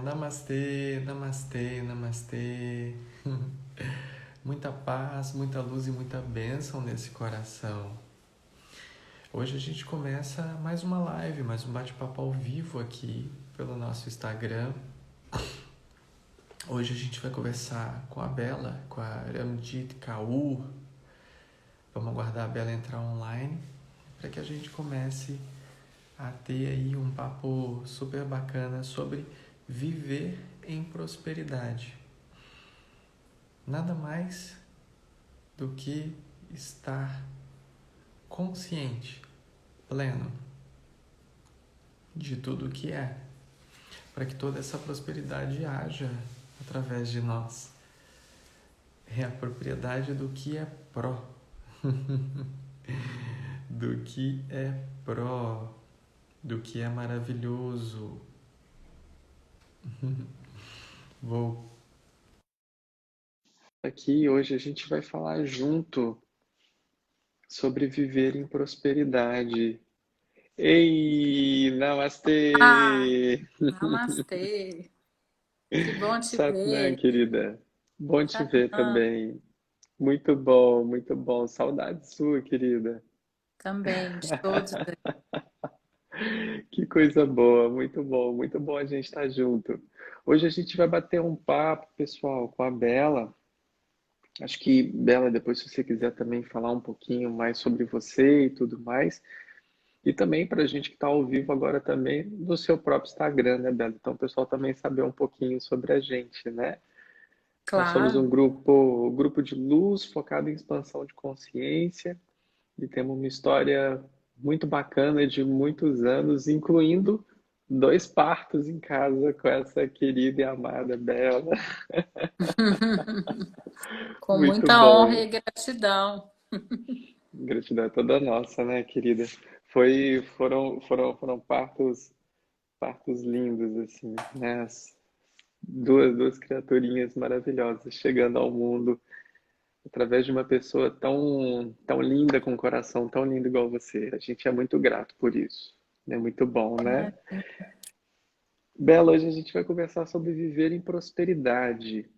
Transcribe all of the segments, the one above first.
Namastê, namastê, namastê. Muita paz, muita luz e muita bênção nesse coração. Hoje a gente começa mais uma live, mais um bate-papo ao vivo aqui pelo nosso Instagram. Hoje a gente vai conversar com a Bela, com a Ramjit Kaur. Vamos aguardar a Bela entrar online para que a gente comece a ter aí um papo super bacana sobre viver em prosperidade. Nada mais do que estar consciente, pleno de tudo o que é, para que toda essa prosperidade haja através de nós. É a propriedade do que é pró, do que é pró, do que é maravilhoso. Vou aqui hoje a gente vai falar junto sobre viver em prosperidade. Ei, Ah, namastê! namastê. Que bom te Satnam, ver. querida. Bom te ver Satnam, também. Muito bom, muito bom. Saudade sua, querida. também, de todos. Que coisa boa, muito bom a gente estar junto. Hoje a gente vai bater um papo, pessoal, com a Bela. Acho que, Bela, depois se você quiser também falar um pouquinho mais sobre você e tudo mais. E também para a gente que está ao vivo agora também no seu próprio Instagram, né, Bela? Então o pessoal também saber um pouquinho sobre a gente, né? Nós somos Claro. um grupo de luz focado em expansão de consciência e temos uma história muito bacana de muitos anos, incluindo dois partos em casa com essa querida e amada Bela. Com Muito muita honra bom. e gratidão. Gratidão é toda nossa, né, querida? Foram partos lindos, assim, né? As duas criaturinhas maravilhosas chegando ao mundo através de uma pessoa tão linda, com um coração tão lindo igual você. A gente é muito grato por isso. É muito bom, né? Bela, hoje a gente vai conversar sobre viver em prosperidade.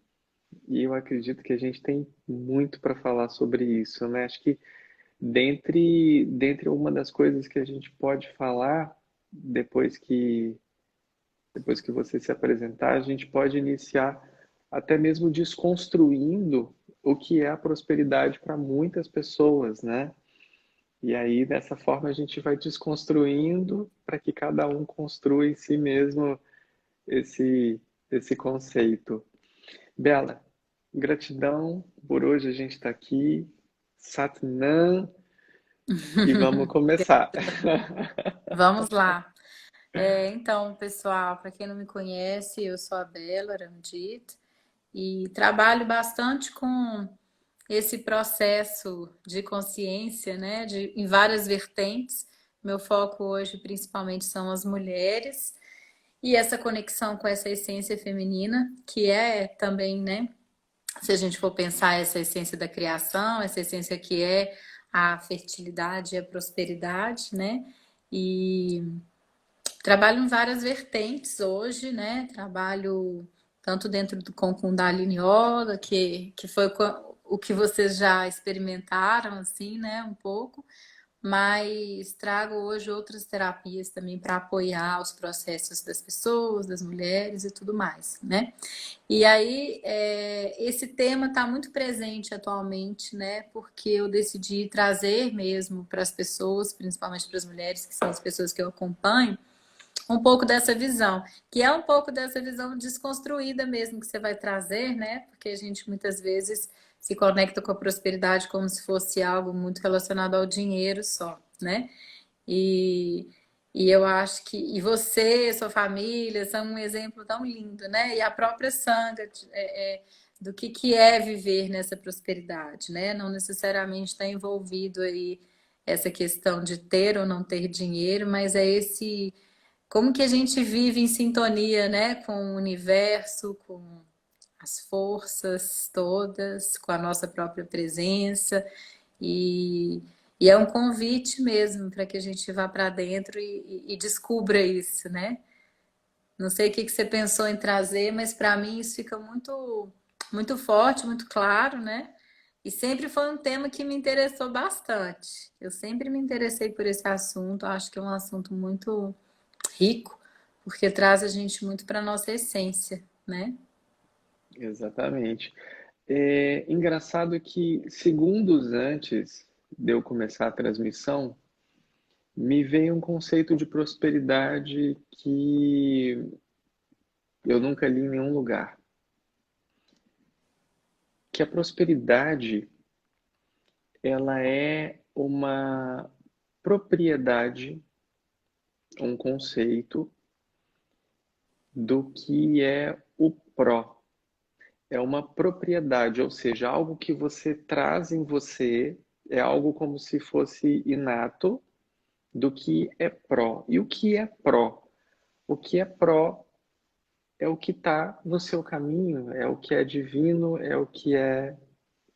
E eu acredito que a gente tem muito para falar sobre isso, né? Acho que dentre uma das coisas que a gente pode falar depois que depois que você se apresentar, a gente pode iniciar até mesmo desconstruindo o que é a prosperidade para muitas pessoas, né? E aí, dessa forma, a gente vai desconstruindo para que cada um construa em si mesmo esse, esse conceito. Bela, gratidão por hoje a gente está aqui. Satnam, e vamos começar. Vamos lá. Então, pessoal, para quem não me conhece, eu sou a Bela Ramjit e trabalho bastante com esse processo de consciência, né, em várias vertentes. Meu foco hoje principalmente são as mulheres e essa conexão com essa essência feminina, que é também, né, se a gente for pensar essa essência da criação, essa essência que é a fertilidade e a prosperidade, né? E trabalho em várias vertentes hoje, né? Trabalho tanto dentro do com Kundalini Yoga, que foi o que vocês já experimentaram, assim, né? Um pouco, mas trago hoje outras terapias também para apoiar os processos das pessoas, das mulheres e tudo mais, né? E aí, esse tema está muito presente atualmente, né? Porque eu decidi trazer mesmo para as pessoas, principalmente para as mulheres, que são as pessoas que eu acompanho, um pouco dessa visão, que é um pouco dessa visão desconstruída mesmo que você vai trazer, né? Porque a gente muitas vezes se conecta com a prosperidade como se fosse algo muito relacionado ao dinheiro só, né? E, e eu acho que e você, sua família, são um exemplo tão lindo, né? E a própria Sangha do que é viver nessa prosperidade, né? Não necessariamente está envolvido aí essa questão de ter ou não ter dinheiro, mas é esse como que a gente vive em sintonia, né, com o universo, com as forças todas, com a nossa própria presença e, e é um convite mesmo para que a gente vá para dentro e descubra isso, né? Não sei o que que você pensou em trazer, mas para mim isso fica muito forte, muito claro, né? E sempre foi um tema que me interessou bastante. Eu sempre me interessei por esse assunto, acho que é um assunto muito rico, porque traz a gente muito para nossa essência, né? Exatamente. É engraçado que segundos antes de eu começar a transmissão, me veio um conceito de prosperidade que eu nunca li em nenhum lugar. Que a prosperidade, ela é uma propriedade, um conceito do que é o pró. É uma propriedade, ou seja, algo que você traz em você, é algo como se fosse inato do que é pró. E o que é pró? O que é pró é o que está no seu caminho, é o que é divino, é o que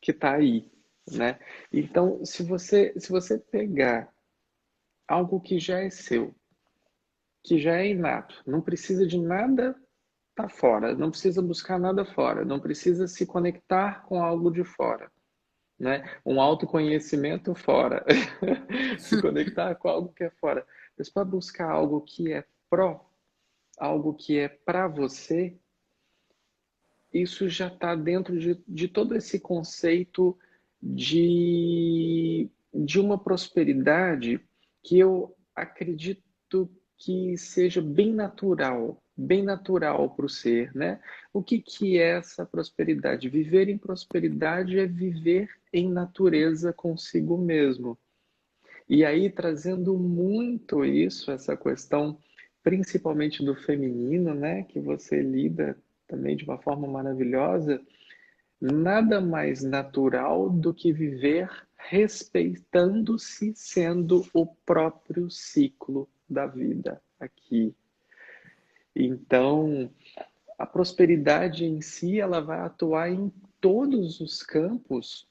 está aí, né? Então, se você pegar algo que já é seu, que já é inato, não precisa de nada tá fora, não precisa buscar nada fora, não precisa se conectar com algo de fora, né? Um autoconhecimento fora, se conectar com algo que é fora. Mas para buscar algo que é pró, algo que é para você, isso já está dentro de todo esse conceito de uma prosperidade que eu acredito que seja bem natural para o ser, né? O que é essa prosperidade? Viver em prosperidade é viver em natureza consigo mesmo. E aí, trazendo muito isso, essa questão, principalmente do feminino, né, que você lida também de uma forma maravilhosa, nada mais natural do que viver respeitando-se, sendo o próprio ciclo da vida aqui. Então, a prosperidade em si, ela vai atuar em todos os campos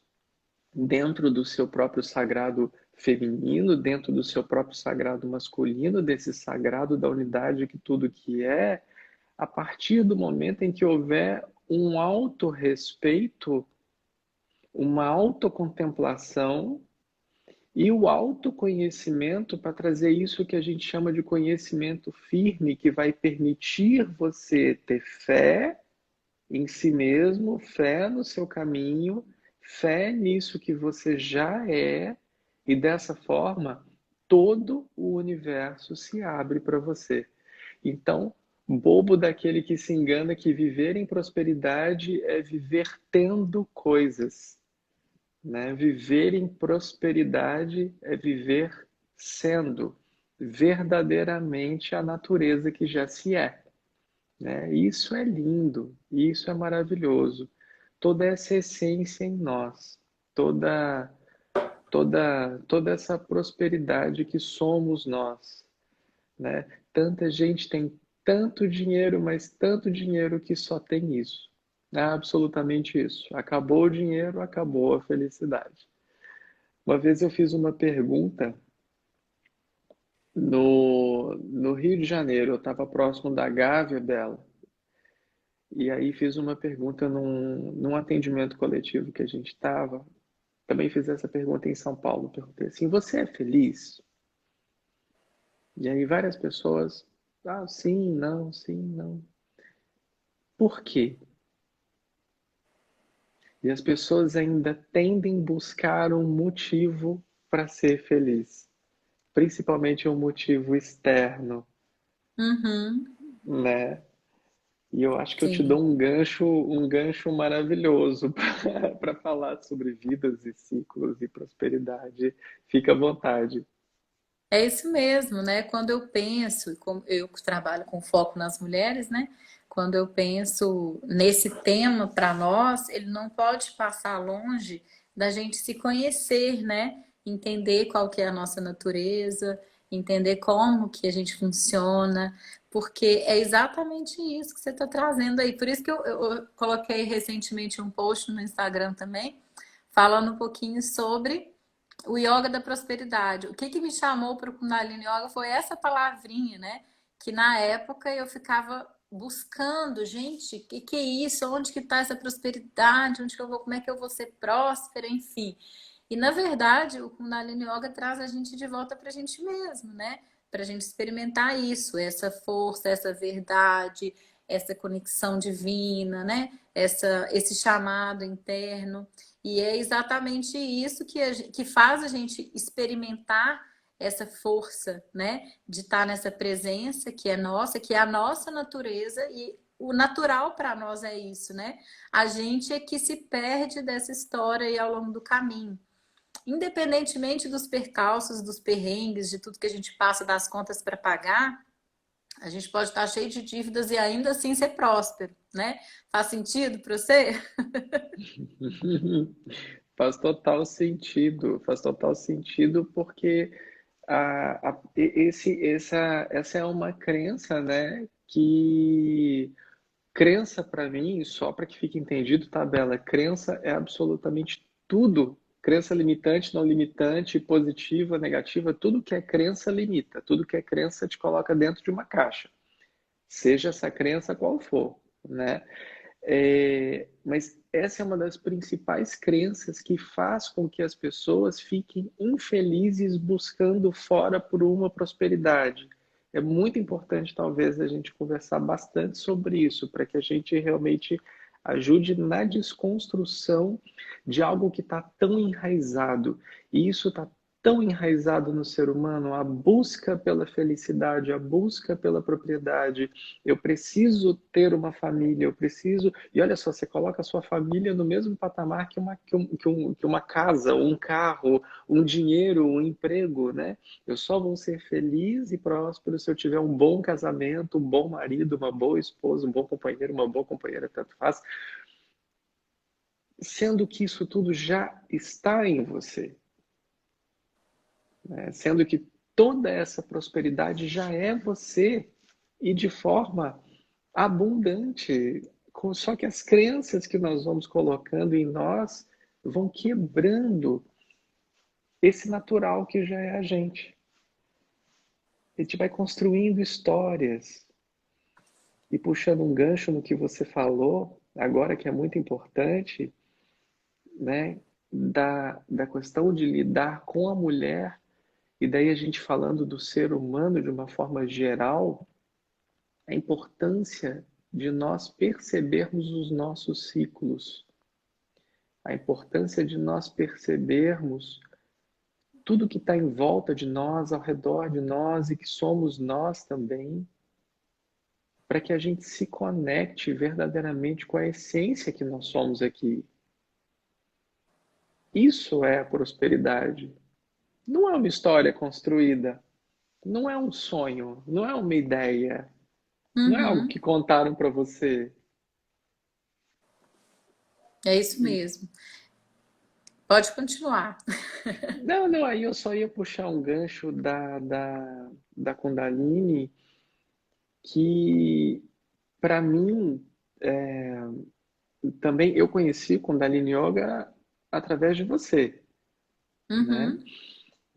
dentro do seu próprio sagrado feminino, dentro do seu próprio sagrado masculino, desse sagrado da unidade que tudo que é, a partir do momento em que houver um autorrespeito, uma autocontemplação e o autoconhecimento para trazer isso que a gente chama de conhecimento firme, que vai permitir você ter fé em si mesmo, fé no seu caminho, fé nisso que você já é, e dessa forma todo o universo se abre para você. Então, bobo daquele que se engana que viver em prosperidade é viver tendo coisas, né? Viver em prosperidade é viver sendo verdadeiramente a natureza que já se é, né? Isso é lindo, isso é maravilhoso. Toda essa essência em nós, toda, toda essa prosperidade que somos nós, né? Tanta gente tem tanto dinheiro, mas tanto dinheiro que só tem isso. É absolutamente isso. Acabou o dinheiro, acabou a felicidade. Uma vez eu fiz uma pergunta no Rio de Janeiro, eu estava próximo da Gávea dela. E aí fiz uma pergunta num atendimento coletivo que a gente estava. Também fiz essa pergunta em São Paulo. Perguntei assim: você é feliz? E aí várias pessoas, ah, sim, não, sim, não. Por quê? E as pessoas ainda tendem a buscar um motivo para ser feliz, principalmente um motivo externo, Uhum, né? E eu acho que eu te dou sim. um gancho maravilhoso para falar sobre vidas e ciclos e prosperidade. Fica à vontade. É isso mesmo, né? Quando eu penso, e como eu trabalho com foco nas mulheres, né? Quando eu penso nesse tema para nós, ele não pode passar longe da gente se conhecer, né? Entender qual que é a nossa natureza, entender como que a gente funciona, porque é exatamente isso que você está trazendo aí. Por isso que eu coloquei recentemente um post no Instagram também, falando um pouquinho sobre o yoga da prosperidade. O que que me chamou para o Kundalini Yoga foi essa palavrinha, né? que na época eu ficava buscando, gente, o que é isso? Onde que está essa prosperidade? Onde que eu vou? Como é que eu vou ser próspera? Enfim. E na verdade, o Kundalini Yoga traz a gente de volta para a gente mesmo, né? Para a gente experimentar isso, essa força, essa verdade, essa conexão divina, né? Esse chamado interno. E é exatamente isso que faz a gente experimentar essa força, né? De estar nessa presença que é nossa, que é a nossa natureza e o natural para nós é isso, né? A gente é que se perde dessa história aí ao longo do caminho. Independentemente dos percalços, dos perrengues, de tudo que a gente passa, das contas para pagar, a gente pode estar cheio de dívidas e ainda assim ser próspero, né? Faz sentido para você? Faz total sentido porque essa é uma crença, né? Que crença para mim, só para que fique entendido, tá, Bela? Crença é absolutamente tudo. Crença limitante, não limitante, positiva, negativa, tudo que é crença limita, tudo que é crença te coloca dentro de uma caixa, seja essa crença qual for, né? Mas essa é uma das principais crenças que faz com que as pessoas fiquem infelizes buscando fora por uma prosperidade. É muito importante, talvez, a gente conversar bastante sobre isso, para que a gente realmente ajude na desconstrução de algo que está tão enraizado. E isso está tão enraizado no ser humano, a busca pela felicidade, a busca pela propriedade. Eu preciso ter uma família, eu preciso. E olha só, você coloca a sua família no mesmo patamar que uma casa, um carro, um dinheiro, um emprego, né? Eu só vou ser feliz e próspero se eu tiver um bom casamento, um bom marido, uma boa esposa, um bom companheiro, uma boa companheira, tanto faz. Sendo que isso tudo já está em você, né? Sendo que toda essa prosperidade já é você e de forma abundante. Só que as crenças que nós vamos colocando em nós vão quebrando esse natural que já é a gente. A gente vai construindo histórias e puxando um gancho no que você falou, agora que é muito importante, né? Da questão de lidar com a mulher, e daí a gente falando do ser humano de uma forma geral, a importância de nós percebermos os nossos ciclos, a importância de nós percebermos tudo que está em volta de nós, ao redor de nós e que somos nós também, para que a gente se conecte verdadeiramente com a essência que nós somos aqui. Isso é a prosperidade. Não é uma história construída, não é um sonho, não é uma ideia, não é algo Uhum, que contaram para você. é isso mesmo. Pode continuar. Não, não, aí eu só ia puxar um gancho da Kundalini, que para mim também eu conheci Kundalini Yoga através de você, né? Uhum,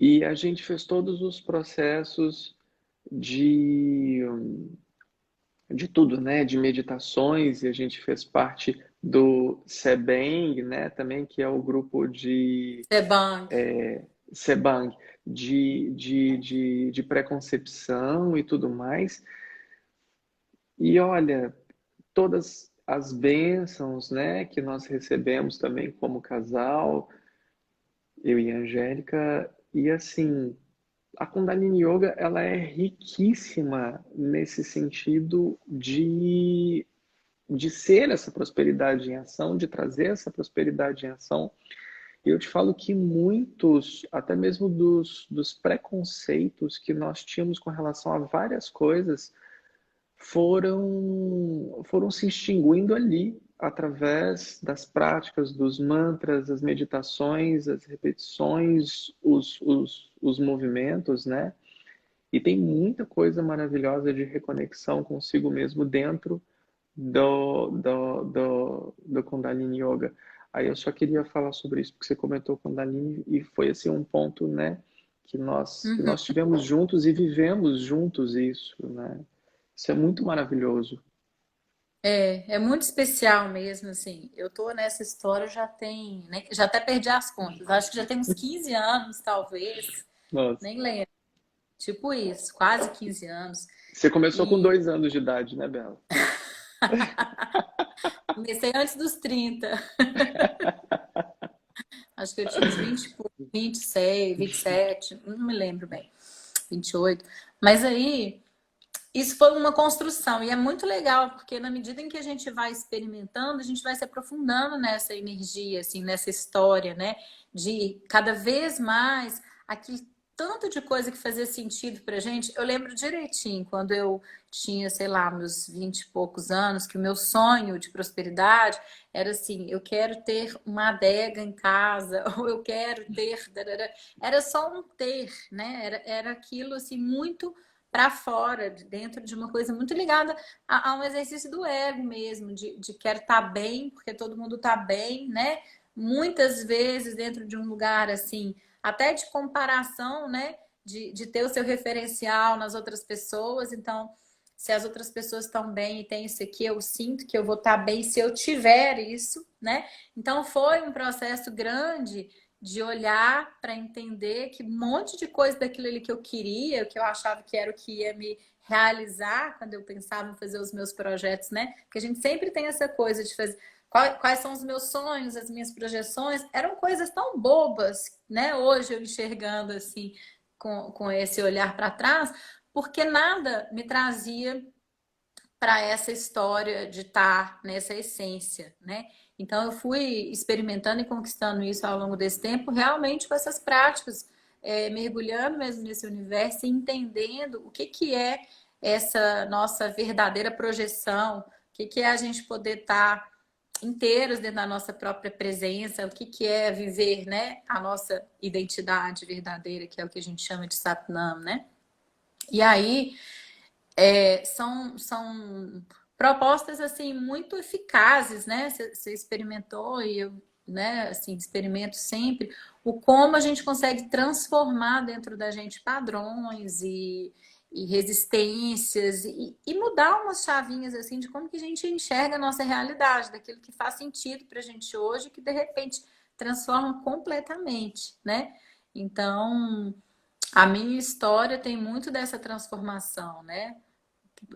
E a gente fez todos os processos de, de tudo, né? De meditações, e a gente fez parte do Sebeng, né? Também, que é o grupo de Sebang. Sebang, de pré-concepção e tudo mais. E olha, todas as bênçãos, né, que nós recebemos também como casal, eu e a Angélica, e assim, a Kundalini Yoga, ela é riquíssima nesse sentido de ser essa prosperidade em ação, de trazer essa prosperidade em ação. E eu te falo que muitos, até mesmo dos preconceitos que nós tínhamos com relação a várias coisas, foram se extinguindo ali, através das práticas, dos mantras, as meditações, as repetições, os movimentos, né? E tem muita coisa maravilhosa de reconexão consigo mesmo dentro do Kundalini Yoga. Aí eu só queria falar sobre isso, porque você comentou Kundalini e foi assim um ponto, né, que Uhum. nós tivemos juntos e vivemos juntos isso, né? Isso é muito maravilhoso. É muito especial mesmo, assim. Eu tô nessa história já tem, né, já até perdi as contas. Acho que já tem uns 15 anos, talvez. Nossa. Nem lembro. Tipo isso, quase 15 anos. Você começou com E 2 anos de idade, né, Bela? comecei antes dos 30. Acho que eu tinha uns 20, 26, 27, não me lembro bem. 28. Mas aí, isso foi uma construção e é muito legal, porque na medida em que a gente vai experimentando, a gente vai se aprofundando nessa energia, assim, nessa história, né? De cada vez mais aquele tanto de coisa que fazia sentido pra gente. Eu lembro direitinho quando eu tinha, sei lá, meus 20 e poucos anos, que o meu sonho de prosperidade era assim, eu quero ter uma adega em casa, ou eu quero ter. Era só um ter, né? Era aquilo assim, muito para fora, dentro de uma coisa muito ligada a um exercício do ego mesmo, de quero estar bem, porque todo mundo está bem, né? Muitas vezes dentro de um lugar assim, até de comparação, né? De ter o seu referencial nas outras pessoas. Então, se as outras pessoas estão bem e tem isso aqui, eu sinto que eu vou estar bem se eu tiver isso, né? Então, foi um processo grande de olhar para entender que um monte de coisa daquilo ali que eu queria, que eu achava que era o que ia me realizar quando eu pensava em fazer os meus projetos, né? Porque a gente sempre tem essa coisa de fazer quais são os meus sonhos, as minhas projeções, eram coisas tão bobas, né? Hoje eu enxergando assim, com esse olhar para trás, porque nada me trazia para essa história de estar nessa essência, né? Então eu fui experimentando e conquistando isso ao longo desse tempo, realmente com essas práticas, mergulhando mesmo nesse universo e entendendo o que que é essa nossa verdadeira projeção, o que que é a gente poder estar inteiros dentro da nossa própria presença, o que que é viver, né, a nossa identidade verdadeira, que é o que a gente chama de Satnam, né? E aí são propostas assim muito eficazes, né? Você experimentou e eu, né, assim, experimento sempre o como a gente consegue transformar dentro da gente padrões e resistências e mudar umas chavinhas assim de como que a gente enxerga a nossa realidade, daquilo que faz sentido para a gente hoje, que de repente transforma completamente, né? Então, a minha história tem muito dessa transformação, né?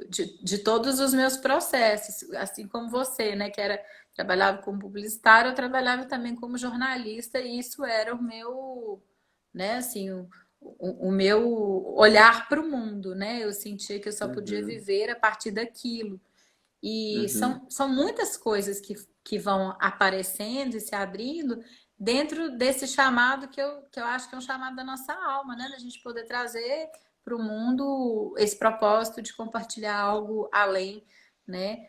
De todos os meus processos, assim como você, né, que era trabalhava como publicitário, eu trabalhava também como jornalista e isso era o meu, né, assim, o meu olhar para o mundo, né? Eu sentia que eu só podia Uhum, viver a partir daquilo. E uhum. são muitas coisas que vão aparecendo e se abrindo dentro desse chamado que eu acho que é um chamado da nossa alma, né? Da gente poder trazer para o mundo esse propósito de compartilhar algo além, né?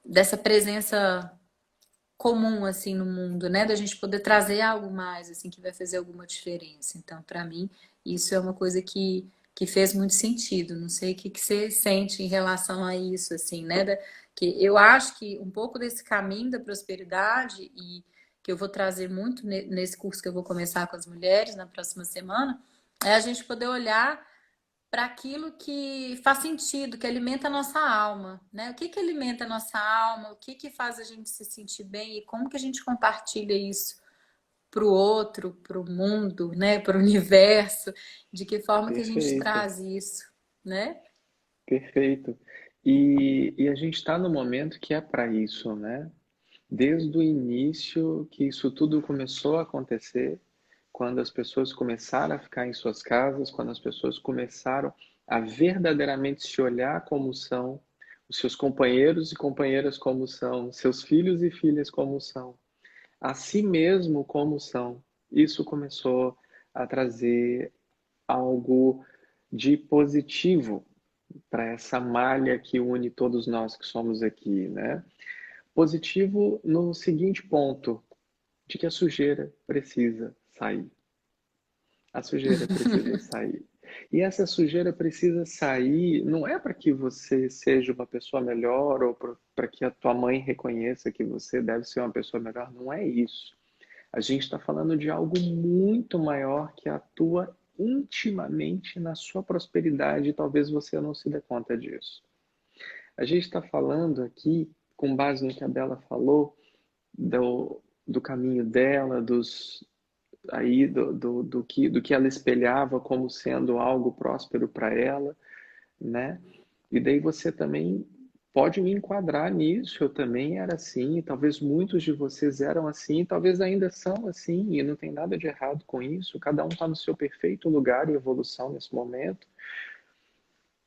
Dessa presença comum, assim, no mundo, né? Da gente poder trazer algo mais, assim, que vai fazer alguma diferença. Então, para mim, isso é uma coisa que fez muito sentido. Não sei o que, que você sente em relação a isso, assim, né? Que eu acho que um pouco desse caminho da prosperidade e que eu vou trazer muito nesse curso que eu vou começar com as mulheres na próxima semana, é a gente poder olhar para aquilo que faz sentido, que alimenta a nossa alma, né? O que que alimenta a nossa alma? O que que faz a gente se sentir bem e como que a gente compartilha isso para o outro, para o mundo, né? Para o universo? De que forma que a gente Perfeito, traz isso, né? perfeito. E a gente está no momento que é para isso, né? Desde o início que isso tudo começou a acontecer, quando as pessoas começaram a ficar em suas casas, quando as pessoas começaram a verdadeiramente se olhar como são, os seus companheiros e companheiras como são, seus filhos e filhas como são, a si mesmo como são. Isso começou a trazer algo de positivo para essa malha que une todos nós que somos aqui, né? Positivo no seguinte ponto, de que a sujeira precisa sair. A sujeira precisa sair. E essa sujeira precisa sair, não é para que você seja uma pessoa melhor ou para que a tua mãe reconheça que você deve ser uma pessoa melhor, não é isso. A gente está falando de algo muito maior que a tua intimamente na sua prosperidade e talvez você não se dê conta disso. A gente está falando aqui, com base no que a Bela falou, do caminho dela, do que ela espelhava como sendo algo próspero para ela, né? E daí você também pode me enquadrar nisso. Eu também era assim, talvez muitos de vocês eram assim, talvez ainda são assim, e não tem nada de errado com isso. Cada um está no seu perfeito lugar e evolução nesse momento.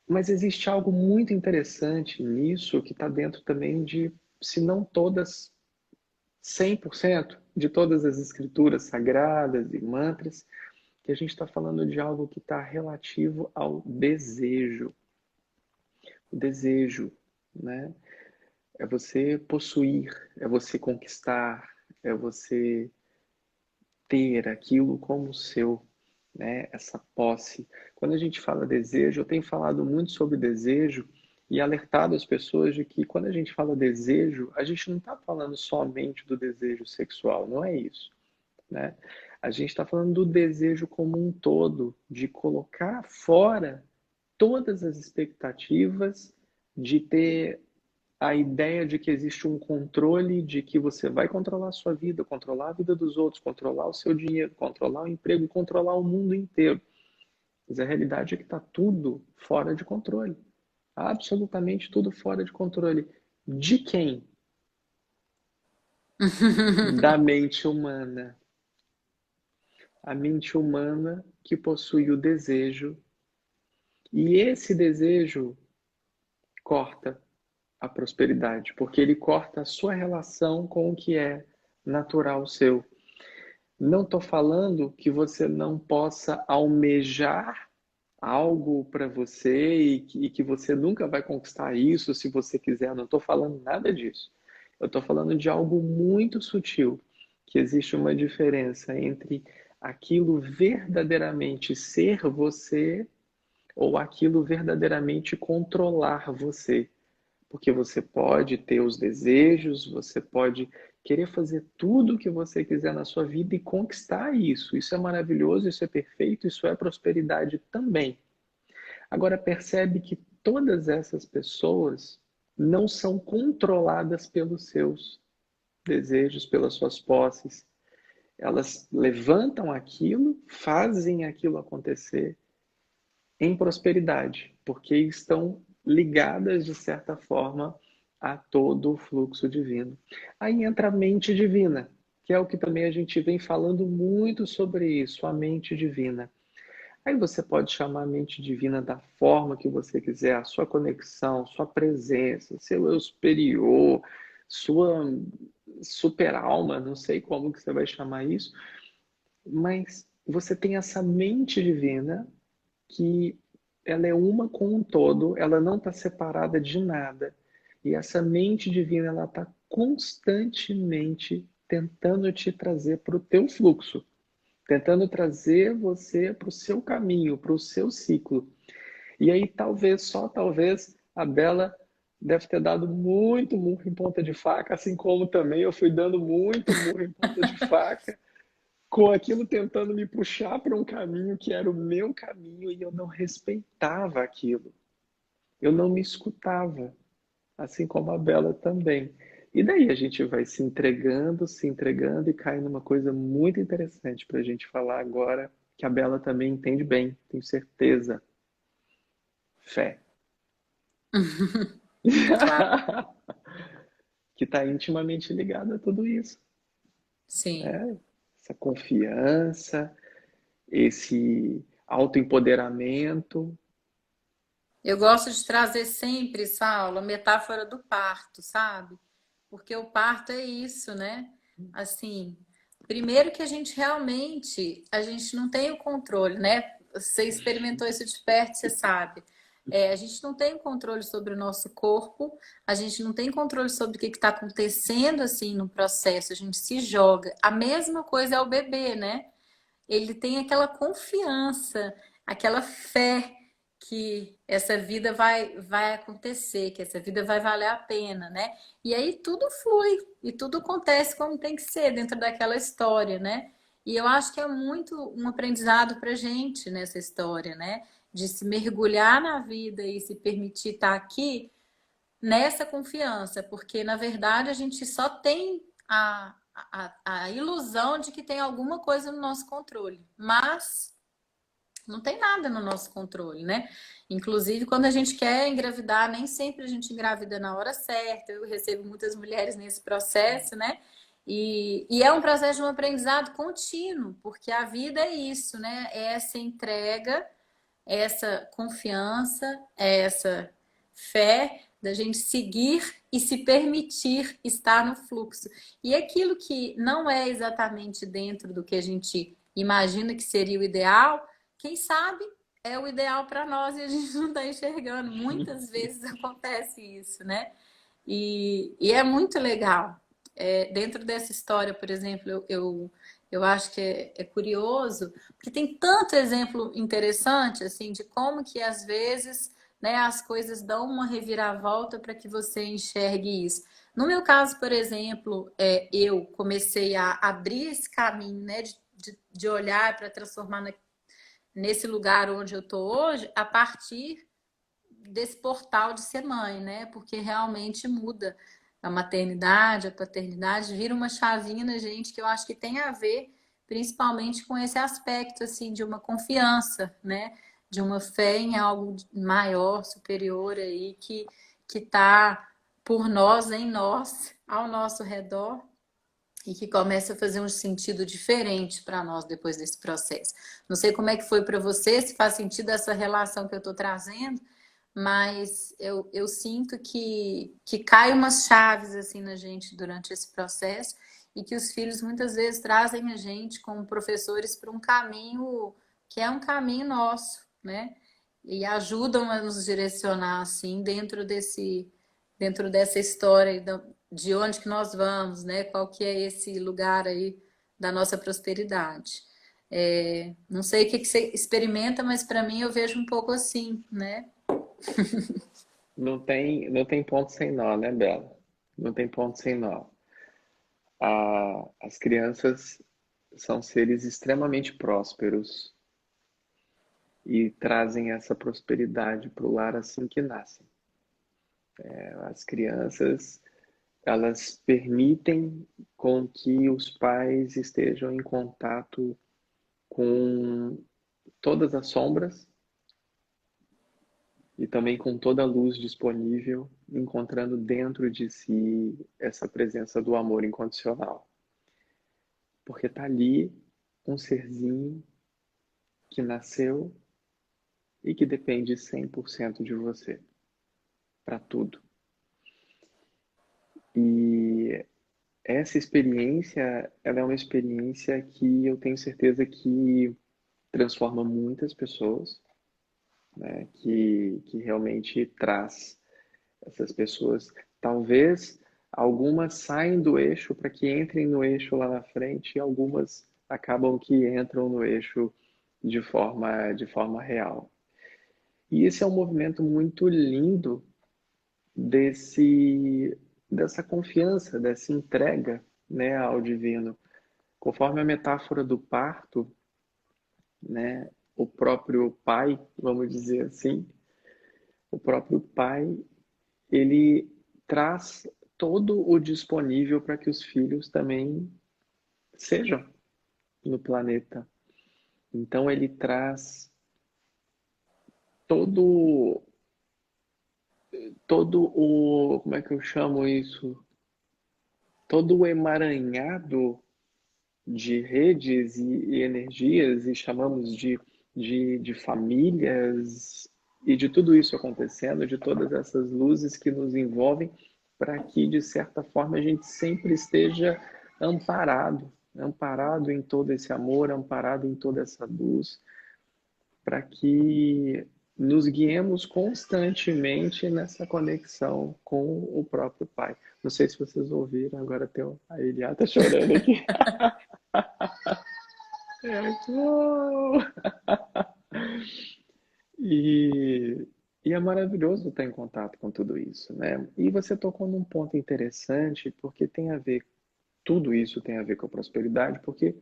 Mas existe algo muito interessante nisso que está dentro também de, se não todas, 100% de todas as escrituras sagradas e mantras, que a gente está falando de algo que está relativo ao desejo. O desejo, né? É você possuir, é você conquistar, é você ter aquilo como seu, né? Essa posse. Quando a gente fala desejo, eu tenho falado muito sobre desejo e alertado as pessoas de que quando a gente fala desejo, a gente não está falando somente do desejo sexual, não é isso, né? A gente está falando do desejo como um todo, de colocar fora todas as expectativas, de ter a ideia de que existe um controle, de que você vai controlar a sua vida, controlar a vida dos outros, controlar o seu dinheiro, controlar o emprego, controlar o mundo inteiro. Mas a realidade é que está tudo fora de controle. Absolutamente tudo fora de controle. De quem? Da mente humana. A mente humana que possui o desejo. E esse desejo corta a prosperidade, porque ele corta a sua relação com o que é natural seu. Não estou falando que você não possa almejar algo para você e que você nunca vai conquistar isso se você quiser. Não estou falando nada disso. Eu estou falando de algo muito sutil, que existe uma diferença entre aquilo verdadeiramente ser você ou aquilo verdadeiramente controlar você. Porque você pode ter os desejos, você pode querer fazer tudo o que você quiser na sua vida e conquistar isso. Isso é maravilhoso, isso é perfeito, isso é prosperidade também. Agora percebe que todas essas pessoas não são controladas pelos seus desejos, pelas suas posses. Elas levantam aquilo, fazem aquilo acontecer em prosperidade, porque estão ligadas, de certa forma, a todo o fluxo divino. Aí entra a mente divina, que é o que também a gente vem falando muito sobre isso, a mente divina. Aí você pode chamar a mente divina da forma que você quiser, a sua conexão, sua presença, seu eu superior, sua super alma, não sei como que você vai chamar isso, mas você tem essa mente divina que ela é uma com um todo, ela não está separada de nada. E essa mente divina, ela está constantemente tentando te trazer para o teu fluxo, tentando trazer você para o seu caminho, para o seu ciclo. E aí, talvez, só talvez, a Bela deve ter dado muito murro em ponta de faca, assim como também eu fui dando muito murro em ponta de faca, com aquilo tentando me puxar para um caminho que era o meu caminho e eu não respeitava aquilo. Eu não me escutava, assim como a Bela também. E daí a gente vai se entregando e cai numa coisa muito interessante para a gente falar agora, que a Bela também entende bem, tenho certeza. Fé. Claro, Que está intimamente ligada a tudo isso. sim. Né? Essa confiança, esse autoempoderamento. Eu gosto de trazer sempre, Saulo, a metáfora do parto, sabe? Porque o parto é isso, né? Assim, primeiro que a gente não tem o controle, né? Você experimentou isso de perto, você sabe. A gente não tem o controle sobre o nosso corpo, a gente não tem controle sobre o que está acontecendo assim no processo, a gente se joga. A mesma coisa é o bebê, né? Ele tem aquela confiança, aquela fé que essa vida vai acontecer, que essa vida vai valer a pena, né? E aí tudo flui e tudo acontece como tem que ser dentro daquela história, né? E eu acho que é muito um aprendizado para gente nessa história, né? De se mergulhar na vida e se permitir estar aqui nessa confiança, porque na verdade a gente só tem a ilusão de que tem alguma coisa no nosso controle, mas não tem nada no nosso controle, né? Inclusive, quando a gente quer engravidar, nem sempre a gente engravida na hora certa. Eu recebo muitas mulheres nesse processo, né? E é um processo de um aprendizado contínuo, porque a vida é isso, né? É essa entrega, é essa confiança, é essa fé da gente seguir e se permitir estar no fluxo. E aquilo que não é exatamente dentro do que a gente imagina que seria o ideal, quem sabe é o ideal para nós e a gente não está enxergando. Muitas vezes acontece isso, né? E é muito legal. Dentro dessa história, por exemplo, eu acho que é curioso, porque tem tanto exemplo interessante, assim, de como que às vezes, né, as coisas dão uma reviravolta para que você enxergue isso. No meu caso, por exemplo, eu comecei a abrir esse caminho, né, de olhar para transformar nesse lugar onde eu estou hoje, a partir desse portal de ser mãe, né? Porque realmente muda a maternidade, a paternidade, vira uma chavinha na gente que eu acho que tem a ver principalmente com esse aspecto assim de uma confiança, né? De uma fé em algo maior, superior aí que está por nós, em nós, ao nosso redor e que começa a fazer um sentido diferente para nós depois desse processo. Não sei como é que foi para você, se faz sentido essa relação que eu estou trazendo, mas eu sinto que cai umas chaves assim na gente durante esse processo e que os filhos muitas vezes trazem a gente como professores para um caminho que é um caminho nosso, né? E ajudam a nos direcionar assim dentro dessa história de onde que nós vamos, né? Qual que é esse lugar aí da nossa prosperidade. Não sei o que você experimenta, mas para mim eu vejo um pouco assim, né? Não tem ponto sem nó, né, Bela? Não tem ponto sem nó. As crianças são seres extremamente prósperos e trazem essa prosperidade para o lar assim que nascem. As crianças, elas permitem com que os pais estejam em contato com todas as sombras e também com toda a luz disponível, encontrando dentro de si essa presença do amor incondicional. Porque tá ali um serzinho que nasceu e que depende 100% de você para tudo. E essa experiência, ela é uma experiência que eu tenho certeza que transforma muitas pessoas, né? Que realmente traz essas pessoas. Talvez algumas saem do eixo para que entrem no eixo lá na frente e algumas acabam que entram no eixo de forma real. E esse é um movimento muito lindo dessa confiança, dessa entrega, né, ao divino. Conforme a metáfora do parto, né, o próprio pai, vamos dizer assim, o próprio pai, ele traz todo o disponível para que os filhos também sejam no planeta. Então ele traz todo como é que eu chamo isso? Todo o emaranhado de redes e energias e chamamos de famílias e de tudo isso acontecendo, de todas essas luzes que nos envolvem, para que, de certa forma, a gente sempre esteja amparado em todo esse amor, amparado em toda essa luz, para que nos guiemos constantemente nessa conexão com o próprio Pai. Não sei se vocês ouviram, agora a Eliá tá chorando aqui. E, e é maravilhoso estar em contato com tudo isso, né? E você tocou num ponto interessante, porque tudo isso tem a ver com a prosperidade, porque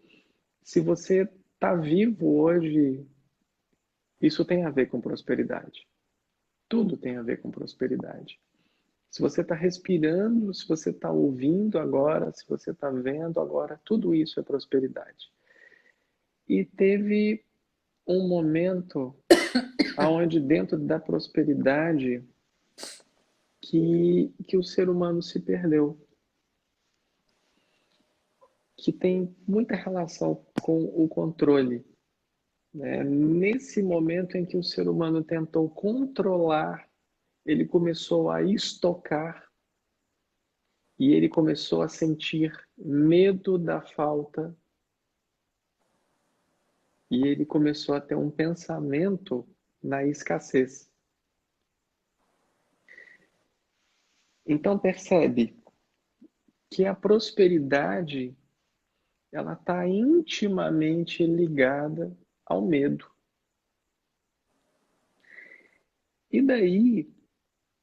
Se você está vivo hoje, isso tem a ver com prosperidade. Tudo tem a ver com prosperidade. Se você está respirando, se você está ouvindo agora, se você está vendo agora, tudo isso é prosperidade. E teve um momento onde dentro da prosperidade que o ser humano se perdeu, que tem muita relação com o controle. Né? Nesse momento em que o ser humano tentou controlar, ele começou a estocar e ele começou a sentir medo da falta e ele começou a ter um pensamento na escassez. Então percebe que a prosperidade ela está intimamente ligada ao medo. E daí,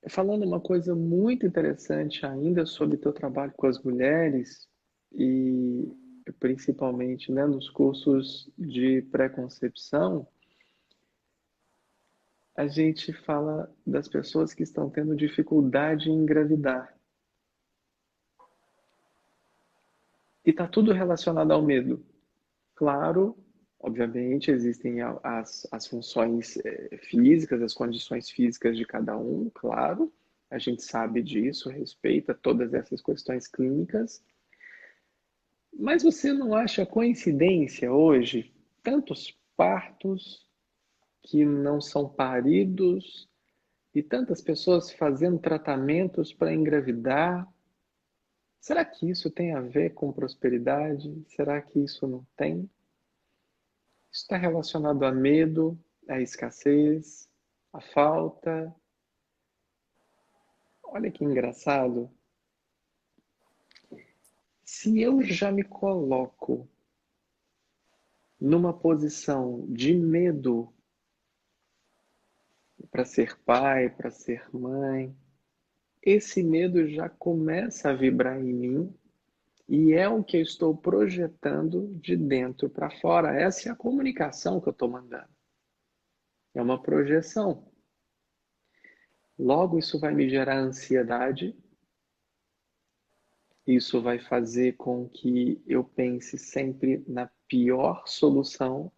falando uma coisa muito interessante ainda sobre teu trabalho com as mulheres e principalmente, né, nos cursos de pré-concepção, a gente fala das pessoas que estão tendo dificuldade em engravidar. E está tudo relacionado ao medo. Claro, obviamente, existem as funções físicas, as condições físicas de cada um, claro, a gente sabe disso, respeita todas essas questões clínicas, mas você não acha coincidência hoje tantos partos que não são paridos e tantas pessoas fazendo tratamentos para engravidar? Será que isso tem a ver com prosperidade? Será que isso não tem? Isso está relacionado a medo, a escassez, a falta. Olha que engraçado. Se eu já me coloco numa posição de medo para ser pai, para ser mãe, esse medo já começa a vibrar em mim e é o que eu estou projetando de dentro para fora. Essa é a comunicação que eu estou mandando. É uma projeção. Logo, isso vai me gerar ansiedade. Isso vai fazer com que eu pense sempre na pior solução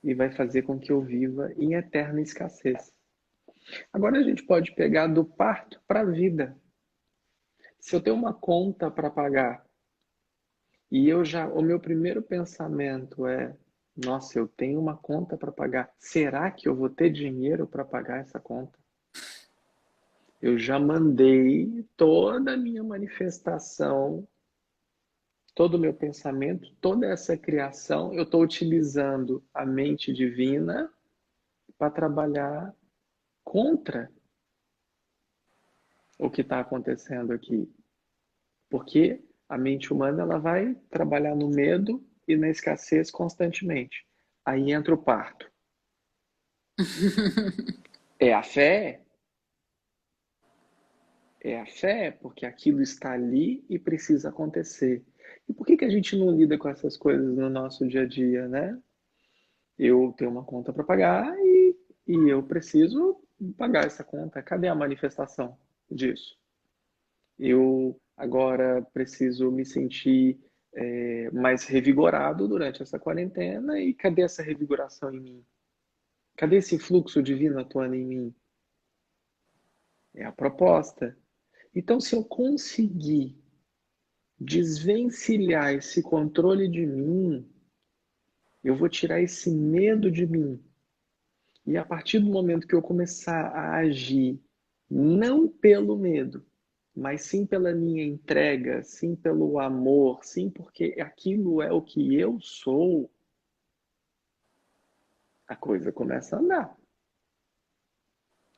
e vai fazer com que eu viva em eterna escassez. Agora a gente pode pegar do parto para a vida. Se eu tenho uma conta para pagar e o meu primeiro pensamento é, nossa, eu tenho uma conta para pagar. Será que eu vou ter dinheiro para pagar essa conta? Eu já mandei toda a minha manifestação, todo o meu pensamento, toda essa criação, eu estou utilizando a mente divina para trabalhar contra o que está acontecendo aqui. Porque a mente humana ela vai trabalhar no medo e na escassez constantemente. Aí entra o parto. É a fé? É a fé, porque aquilo está ali e precisa acontecer. E por que a gente não lida com essas coisas no nosso dia a dia, né? Eu tenho uma conta para pagar e eu preciso pagar essa conta. Cadê a manifestação disso? Eu agora preciso me sentir mais revigorado durante essa quarentena e cadê essa revigoração em mim? Cadê esse fluxo divino atuando em mim? É a proposta. Então, se eu conseguir desvencilhar esse controle de mim, eu vou tirar esse medo de mim. E a partir do momento que eu começar a agir não pelo medo, mas sim pela minha entrega, sim pelo amor, sim porque aquilo é o que eu sou, a coisa começa a andar.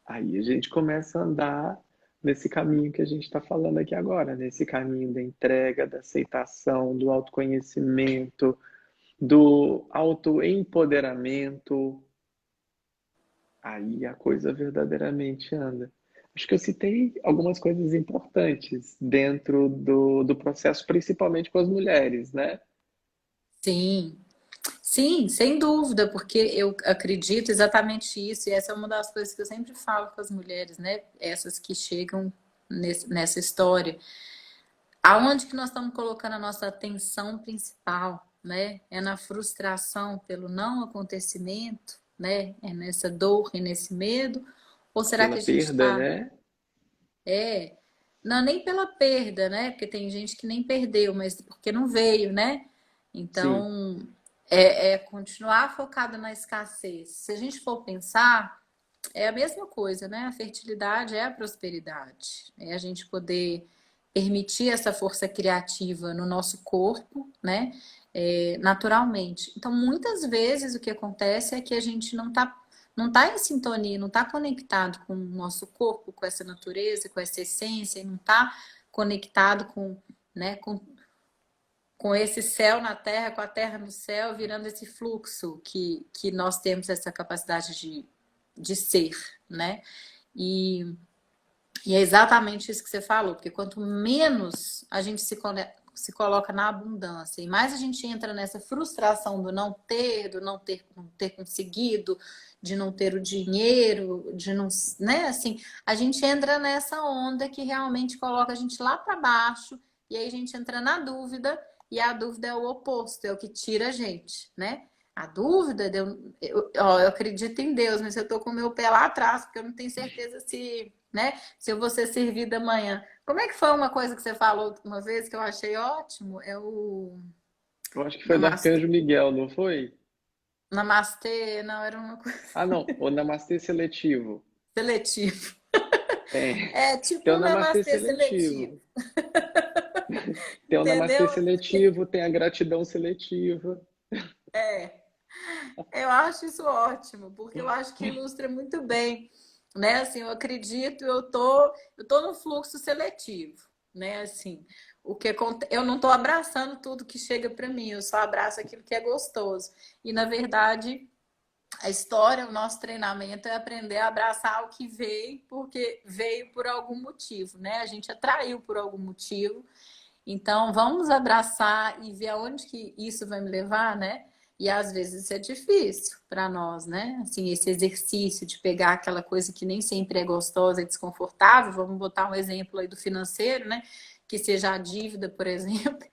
Aí a gente começa a andar nesse caminho que a gente está falando aqui agora, nesse caminho da entrega, da aceitação, do autoconhecimento, do autoempoderamento. Aí a coisa verdadeiramente anda. Acho que eu citei algumas coisas importantes dentro do processo, principalmente com as mulheres, né? Sim, sim, sem dúvida, porque eu acredito exatamente isso, e essa é uma das coisas que eu sempre falo com as mulheres, né? Essas que chegam nessa história. Aonde que nós estamos colocando a nossa atenção principal, né? É na frustração pelo não acontecimento, né? É nessa dor e nesse medo? Ou será Pela que a gente perda, está... né? É, não, nem pela perda, né? Porque tem gente que nem perdeu, mas porque não veio, né? Sim, Então, é continuar focado na escassez. Se a gente for pensar, é a mesma coisa, né? A fertilidade é a prosperidade. É a gente poder permitir essa força criativa no nosso corpo, né? Naturalmente. Então, muitas vezes o que acontece é que a gente não tá em sintonia, não está conectado com o nosso corpo, com essa natureza, com essa essência, não está conectado com, né, com esse céu na terra, com a terra no céu, virando esse fluxo que nós temos essa capacidade de ser, né? E, e é exatamente isso que você falou, porque quanto menos a gente se coloca na abundância e mais a gente entra nessa frustração do não ter conseguido, de não ter o dinheiro, de não, né, assim, a gente entra nessa onda que realmente coloca a gente lá para baixo e aí a gente entra na dúvida e a dúvida é o oposto, é o que tira a gente, né? A dúvida, eu acredito em Deus, mas eu tô com o meu pé lá atrás, porque eu não tenho certeza se, né, se eu vou ser servida amanhã. Como é que foi uma coisa que você falou uma vez que eu achei ótimo? É o eu acho que foi do namastê, Arcanjo Miguel, não foi? namastê, não, era uma coisa Ah, não, o Namastê seletivo. seletivo. Tem, É tem tipo o um Namastê namastê seletivo, seletivo. Tem o Namastê entendeu? seletivo, tem a gratidão seletiva. É, eu acho isso ótimo, porque eu acho que ilustra muito bem, né? Assim, eu acredito, eu tô no fluxo seletivo, né? Assim, eu não tô abraçando tudo que chega para mim, eu só abraço aquilo que é gostoso. E na verdade, a história, o nosso treinamento é aprender a abraçar o que veio, porque veio por algum motivo, né? A gente atraiu por algum motivo. Então, vamos abraçar e ver aonde que isso vai me levar, né? E às vezes isso é difícil para nós, né? Assim, esse exercício de pegar aquela coisa que nem sempre é gostosa e desconfortável, vamos botar um exemplo aí do financeiro, né? Que seja a dívida, por exemplo.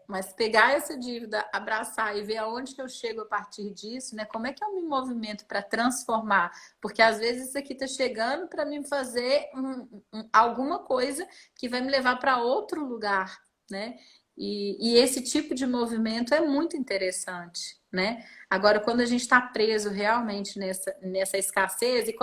Mas pegar essa dívida, abraçar e ver aonde que eu chego a partir disso, né? Como é que eu me movimento para transformar? Porque às vezes isso aqui está chegando para me fazer alguma coisa que vai me levar para outro lugar, né? E esse tipo de movimento é muito interessante, né? Agora, quando a gente está preso realmente nessa escassez, e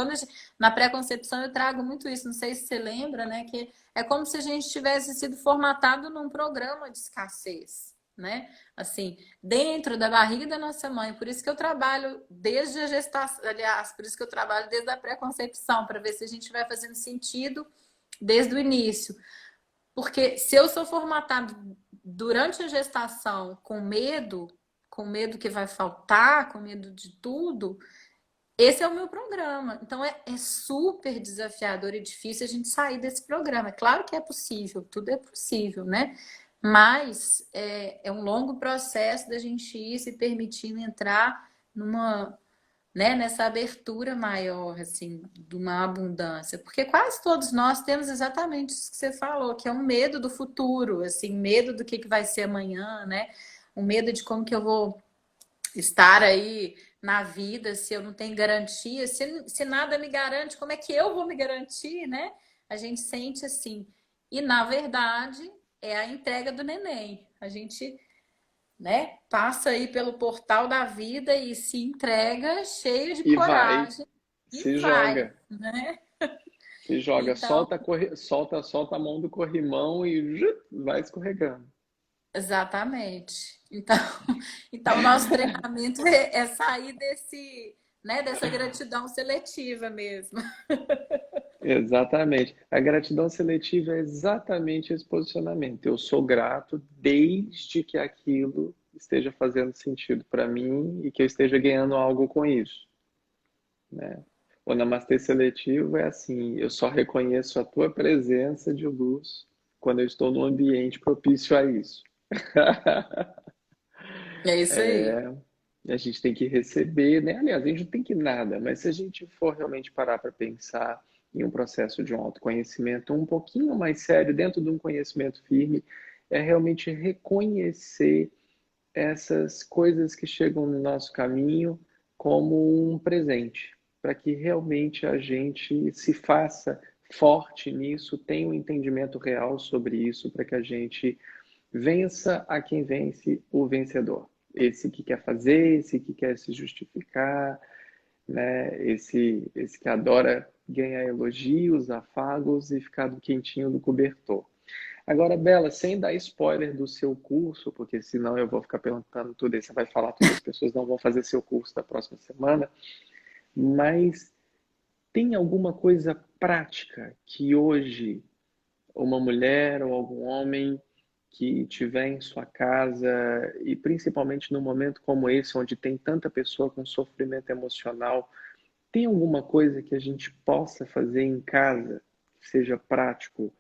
na pré-concepção eu trago muito isso, não sei se você lembra, né? Que é como se a gente tivesse sido formatado num programa de escassez, né? Assim, dentro da barriga da nossa mãe. Por isso que eu trabalho desde a gestação, aliás, por isso que eu trabalho desde a pré-concepção, para ver se a gente vai fazendo sentido desde o início. Porque se eu sou formatado durante a gestação com medo que vai faltar, com medo de tudo, esse é o meu programa. Então é super desafiador e difícil a gente sair desse programa. É claro que é possível, tudo é possível, né? Mas é um longo processo da gente ir se permitindo entrar nessa abertura maior, assim, de uma abundância. Porque quase todos nós temos exatamente isso que você falou, que é um medo do futuro, assim, medo do que vai ser amanhã, né? Um medo de como que eu vou estar aí na vida se eu não tenho garantia, se nada me garante, como é que eu vou me garantir, né? A gente sente assim. E na verdade é a entrega do neném. A gente, né, passa aí pelo portal da vida e se entrega cheio de E vai, coragem e se vai, joga, né? se joga, Então, solta a mão do corrimão e vai escorregando. exatamente. Então, então o nosso treinamento é sair dessa gratidão seletiva mesmo. Exatamente. A gratidão seletiva é exatamente esse posicionamento. Eu sou grato desde que aquilo esteja fazendo sentido para mim e que eu esteja ganhando algo com isso, né? O namastê seletivo é assim, eu só reconheço a tua presença de luz quando eu estou num ambiente propício a isso. É isso aí. A gente tem que receber, né? Aliás, a gente não tem que nada, mas se a gente for realmente parar para pensar em um processo de um autoconhecimento um pouquinho mais sério, dentro de um conhecimento firme, é realmente reconhecer essas coisas que chegam no nosso caminho como um presente, para que realmente a gente se faça forte nisso, tenha um entendimento real sobre isso, para que a gente vença a quem vence o vencedor. Esse que quer fazer, esse que quer se justificar, né? Esse que adora ganhar elogios, afagos e ficar do quentinho do cobertor. Agora, Bela, sem dar spoiler do seu curso, porque senão eu vou ficar perguntando tudo e você vai falar tudo, as pessoas não vão fazer seu curso da próxima semana, mas tem alguma coisa prática que hoje uma mulher ou algum homem que tiver em sua casa e principalmente num momento como esse, onde tem tanta pessoa com sofrimento emocional, tem alguma coisa que a gente possa fazer em casa que seja prático,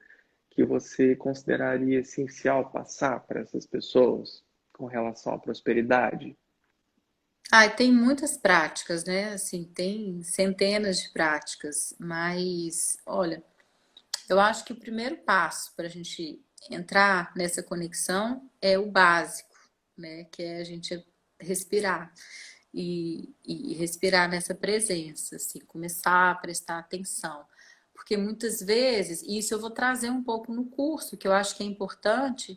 que você consideraria essencial passar para essas pessoas com relação à prosperidade? Ah, tem muitas práticas, né? Assim, tem centenas de práticas, mas olha, eu acho que o primeiro passo para a gente entrar nessa conexão é o básico, né? Que é a gente respirar e respirar nessa presença, assim, começar a prestar atenção. Porque muitas vezes, e isso eu vou trazer um pouco no curso, que eu acho que é importante,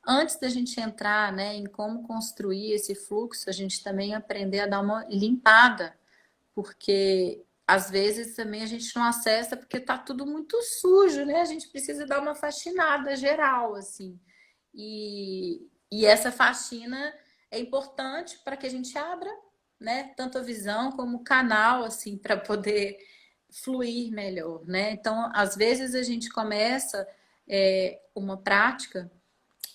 antes da gente entrar, né, em como construir esse fluxo, a gente também aprender a dar uma limpada, porque às vezes também a gente não acessa porque tá tudo muito sujo, né? A gente precisa dar uma faxinada geral, assim. E essa faxina é importante para que a gente abra, né, tanto a visão como o canal, assim, para poder fluir melhor, né? Então, às vezes a gente começa uma prática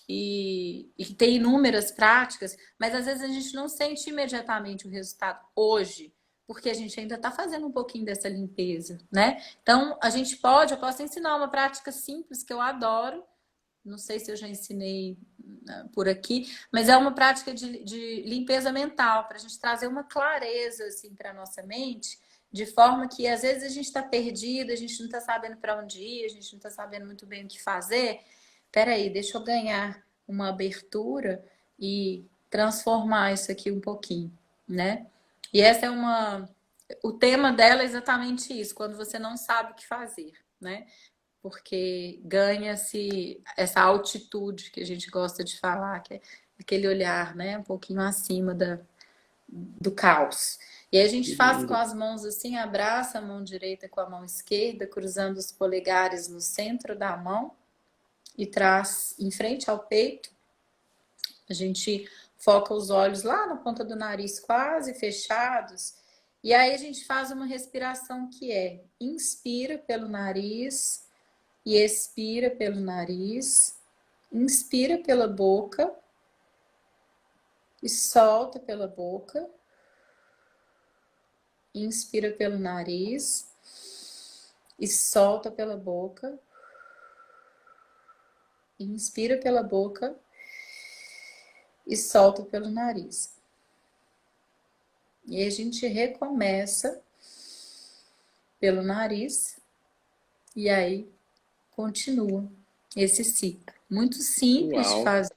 e tem inúmeras práticas, mas às vezes a gente não sente imediatamente o resultado hoje, porque a gente ainda está fazendo um pouquinho dessa limpeza, né? Então, eu posso ensinar uma prática simples que eu adoro, não sei se eu já ensinei por aqui, mas é uma prática de limpeza mental, para a gente trazer uma clareza assim, para a nossa mente, de forma que às vezes a gente está perdido, a gente não está sabendo para onde ir, a gente não está sabendo muito bem o que fazer. Peraí, deixa eu ganhar uma abertura e transformar isso aqui um pouquinho, né? E essa é uma. O tema dela é exatamente isso, quando você não sabe o que fazer, né? Porque ganha-se essa altitude que a gente gosta de falar, que é aquele olhar, né, um pouquinho acima do caos. E aí a gente Que faz com lindo. as mãos assim, abraça a mão direita com a mão esquerda, cruzando os polegares no centro da mão e traz em frente ao peito. A gente foca os olhos lá na ponta do nariz, quase fechados. E aí a gente faz uma respiração que é: inspira pelo nariz e expira pelo nariz, inspira pela boca e solta pela boca, inspira pelo nariz e solta pela boca, inspira pela boca e solta pelo nariz. E a gente recomeça pelo nariz e aí continua esse ciclo. Muito simples de Uau, fazer,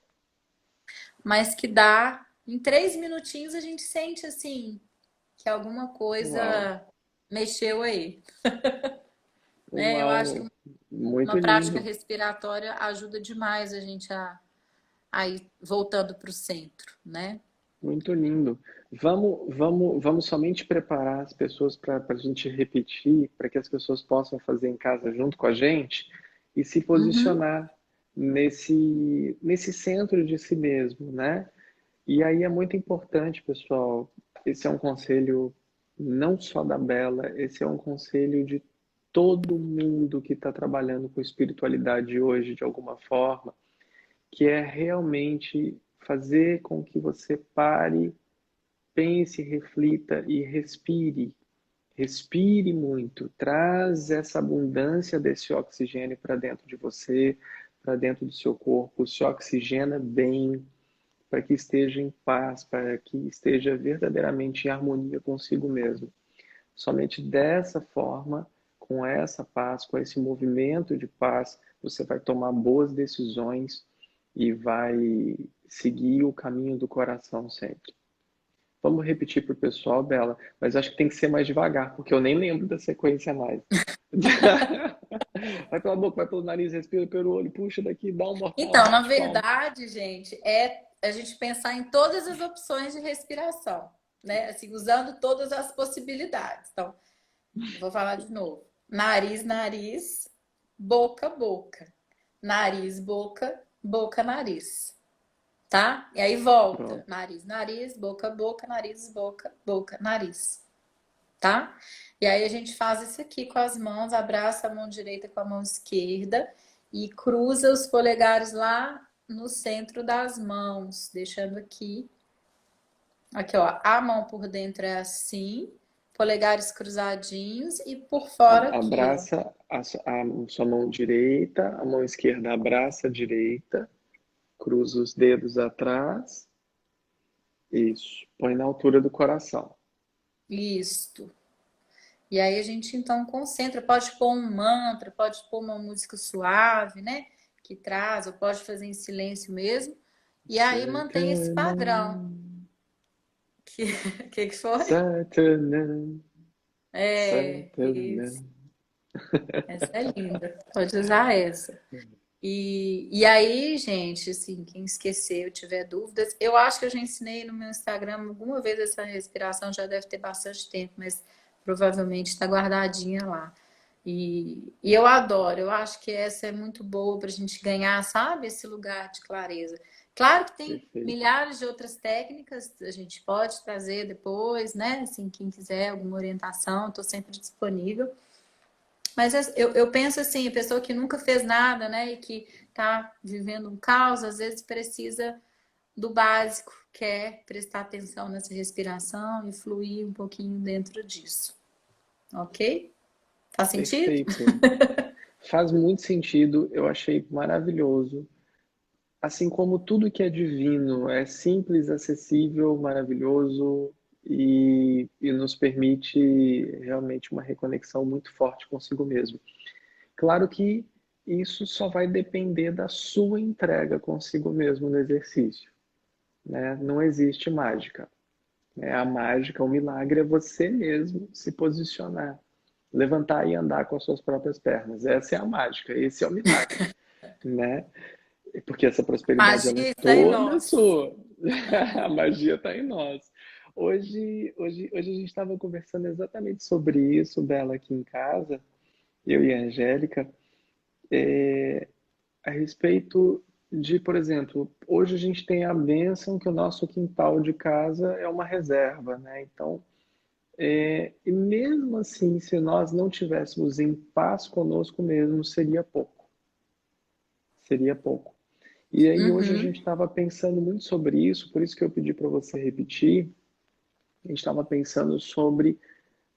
mas que dá em 3 minutinhos a gente sente assim que alguma uau, coisa mexeu aí, né? Eu acho que uau. Muito uma prática lindo. respiratória ajuda demais a gente a ir voltando para o centro, né? Muito lindo. Vamos somente preparar as pessoas para a gente repetir, para que as pessoas possam fazer em casa junto com a gente e se Uhum. posicionar nesse centro de si mesmo, né? E aí é muito importante, pessoal. Esse é um conselho não só da Bela, esse é um conselho de todo mundo que está trabalhando com espiritualidade hoje, de alguma forma, que é realmente fazer com que você pare, pense, reflita e respire. Respire muito, traz essa abundância desse oxigênio para dentro de você, para dentro do seu corpo, se oxigena bem, para que esteja em paz, para que esteja verdadeiramente em harmonia consigo mesmo. Somente dessa forma, com essa paz, com esse movimento de paz, você vai tomar boas decisões e vai seguir o caminho do coração sempre. Vamos repetir para o pessoal, Bela, mas acho que tem que ser mais devagar, porque eu nem lembro da sequência mais. Vai pela boca, vai pelo nariz, respira pelo olho, puxa daqui, dá um mortal, Então, na bate palma. verdade, gente, é a gente pensar em todas as opções de respiração, né? Assim, usando todas as possibilidades. Então, vou falar de novo. Nariz, nariz, boca, boca. Nariz, boca, boca, nariz. Tá? E aí volta. Pronto. Nariz, nariz, boca, boca, nariz, boca, boca, nariz. Tá? E aí a gente faz isso aqui com as mãos, abraça a mão direita com a mão esquerda e cruza os polegares lá no centro das mãos, deixando aqui, ó, a mão por dentro é assim, polegares cruzadinhos e por fora aqui, ó. Abraça a sua mão direita, a mão esquerda abraça a direita, cruza os dedos atrás. Isso. Põe na altura do coração. Isto. E aí a gente então concentra, pode pôr um mantra, pode pôr uma música suave, né? Que traz, ou pode fazer em silêncio mesmo. E aí mantém esse padrão. Satanam, Que que foi? Satanam, É, isso. Satanam. Essa é linda. Pode usar essa. E aí, gente, assim, quem esqueceu, tiver dúvidas, eu acho que eu já ensinei no meu Instagram alguma vez essa respiração, já deve ter bastante tempo, mas provavelmente está guardadinha lá. E eu adoro, eu acho que essa é muito boa para a gente ganhar, sabe, esse lugar de clareza. Claro que tem Perfeito. milhares de outras técnicas, a gente pode trazer depois, né? Assim, quem quiser alguma orientação, estou sempre disponível. Mas eu penso assim, a pessoa que nunca fez nada, né, e que está vivendo um caos, às vezes precisa do básico, que é prestar atenção nessa respiração e fluir um pouquinho dentro disso. Ok? Faz sentido? Perfeito. Faz muito sentido, eu achei maravilhoso. Assim como tudo que é divino é simples, acessível, maravilhoso e nos permite realmente uma reconexão muito forte consigo mesmo. Claro que isso só vai depender da sua entrega consigo mesmo no exercício, né? Não existe mágica, né? A mágica, o milagre é você mesmo se posicionar, levantar e andar com as suas próprias pernas. Essa é a mágica, esse é o milagre, né? Porque essa prosperidade ela é Magia está em toda nós. sua. A magia está em nós. Hoje a gente estava conversando exatamente sobre isso, Bela, aqui em casa, eu e a Angélica, a respeito de, por exemplo, hoje a gente tem a bênção que o nosso quintal de casa é uma reserva, né? Então, e mesmo assim, se nós não tivéssemos em paz conosco mesmo, seria pouco. Seria pouco. E aí hoje a Uhum. gente estava pensando muito sobre isso, por isso que eu pedi para você repetir. A gente estava pensando sobre